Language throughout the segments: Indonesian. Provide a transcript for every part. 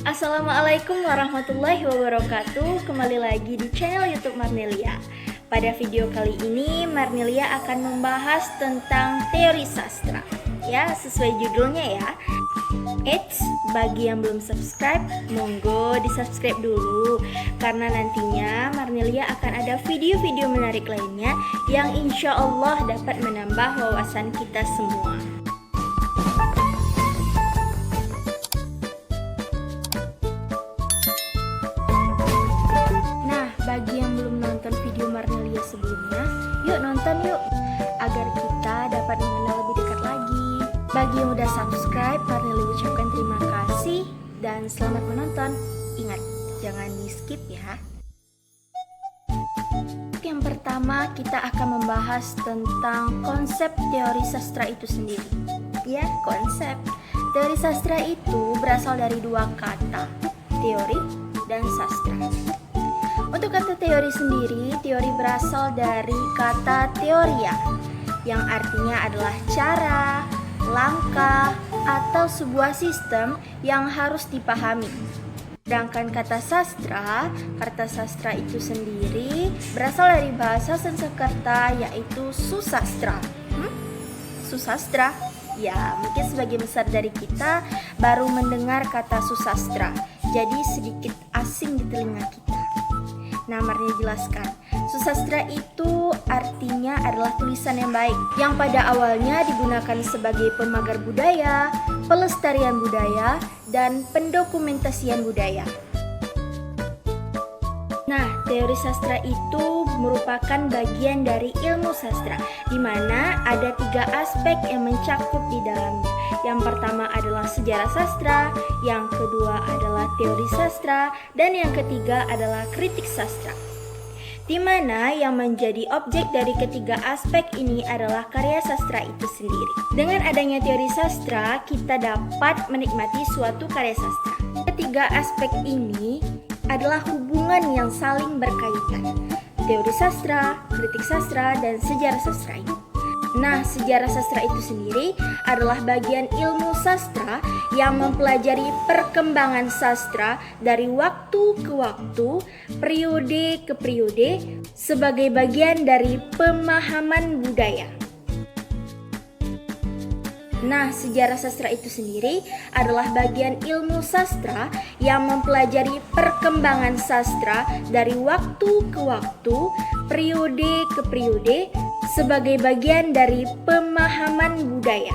Assalamualaikum warahmatullahi wabarakatuh. Kembali lagi di channel YouTube Marnelia. Pada video kali ini Marnelia akan membahas tentang teori sastra. Ya, sesuai judulnya ya. Eits, bagi yang belum subscribe, monggo di-subscribe dulu. Karena nantinya Marnelia akan ada video-video menarik lainnya yang insya Allah dapat menambah wawasan kita semua. Bagi yang belum nonton video Marnelia sebelumnya, yuk nonton yuk, agar kita dapat mengenal lebih dekat lagi. Bagi yang udah subscribe, Marnelia ucapkan terima kasih dan selamat menonton. Ingat, jangan di skip ya. Yang pertama, kita akan membahas tentang konsep teori sastra itu sendiri. Ya, konsep. Teori sastra itu berasal dari dua kata, teori dan sastra. Untuk kata teori sendiri, teori berasal dari kata teoria, yang artinya adalah cara, langkah, atau sebuah sistem yang harus dipahami. Sedangkan kata sastra itu sendiri berasal dari bahasa Sanskerta, yaitu susastra. Susastra? Ya, mungkin sebagian besar dari kita baru mendengar kata susastra, jadi sedikit asing di telinga kita. Nah, Marnelia jelaskan. Susastra itu artinya adalah tulisan yang baik, yang pada awalnya digunakan sebagai pemagar budaya, pelestarian budaya, dan pendokumentasian budaya. Nah, teori sastra itu merupakan bagian dari ilmu sastra, di mana ada 3 aspek yang mencakup di dalamnya. Yang pertama adalah sejarah sastra, yang kedua adalah teori sastra, dan yang ketiga adalah kritik sastra. Di mana yang menjadi objek dari ketiga aspek ini adalah karya sastra itu sendiri. Dengan adanya teori sastra, kita dapat menikmati suatu karya sastra. Ketiga aspek ini adalah hubungan yang saling berkaitan. Teori sastra, kritik sastra, dan sejarah sastra ini. Nah, sejarah sastra itu sendiri adalah bagian ilmu sastra yang mempelajari perkembangan sastra dari waktu ke waktu, periode ke periode, sebagai bagian dari pemahaman budaya. Nah, sejarah sastra itu sendiri adalah bagian ilmu sastra yang mempelajari perkembangan sastra dari waktu ke waktu, periode ke periode, sebagai bagian dari pemahaman budaya.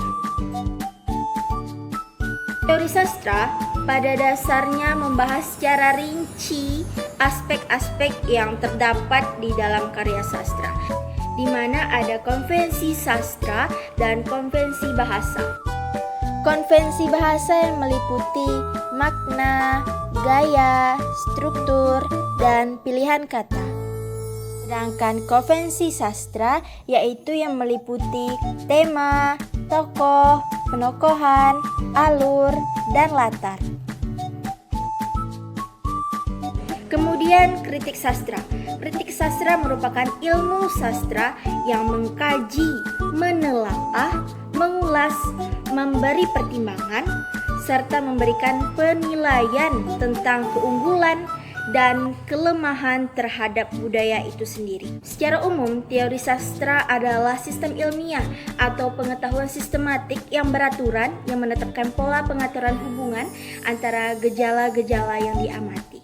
Teori sastra pada dasarnya membahas secara rinci aspek-aspek yang terdapat di dalam karya sastra, di mana ada konvensi sastra dan konvensi bahasa. Konvensi bahasa yang meliputi makna, gaya, struktur, dan pilihan kata. Sedangkan konvensi sastra yaitu yang meliputi tema, tokoh, penokohan, alur, dan latar. Kemudian kritik sastra. Kritik sastra merupakan ilmu sastra yang mengkaji, menelaah, mengulas, memberi pertimbangan, serta memberikan penilaian tentang keunggulan dan kelemahan terhadap budaya itu sendiri. Secara umum, teori sastra adalah sistem ilmiah atau pengetahuan sistematik yang beraturan yang menetapkan pola pengaturan hubungan antara gejala-gejala yang diamati.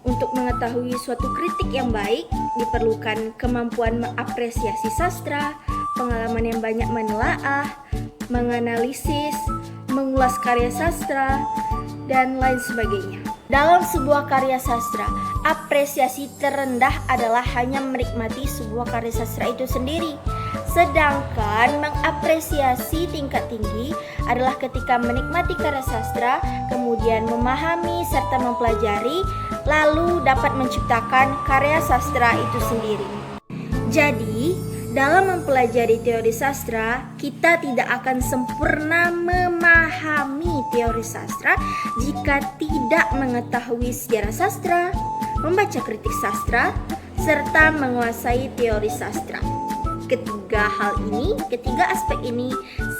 Untuk mengetahui suatu kritik yang baik, diperlukan kemampuan mengapresiasi sastra, pengalaman yang banyak menelaah, menganalisis, mengulas karya sastra, dan lain sebagainya. Dalam sebuah karya sastra, apresiasi terendah adalah hanya menikmati sebuah karya sastra itu sendiri. Sedangkan mengapresiasi tingkat tinggi adalah ketika menikmati karya sastra, kemudian memahami serta mempelajari, lalu dapat menciptakan karya sastra itu sendiri. Jadi, dalam mempelajari teori sastra, kita tidak akan sempurna memahami teori sastra jika tidak mengetahui sejarah sastra, membaca kritik sastra, serta menguasai teori sastra. Ketiga aspek ini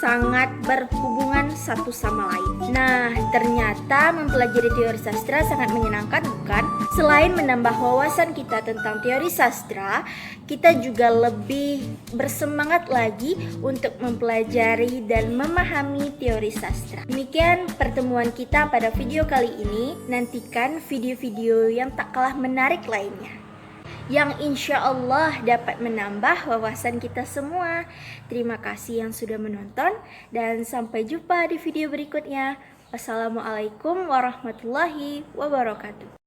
sangat berhubungan satu sama lain. Nah, ternyata mempelajari teori sastra sangat menyenangkan, bukan? Selain menambah wawasan kita tentang teori sastra, kita juga lebih bersemangat lagi untuk mempelajari dan memahami teori sastra. Demikian pertemuan kita pada video kali ini. Nantikan video-video yang tak kalah menarik lainnya, yang insya Allah dapat menambah wawasan kita semua. Terima kasih yang sudah menonton dan sampai jumpa di video berikutnya. Wassalamualaikum warahmatullahi wabarakatuh.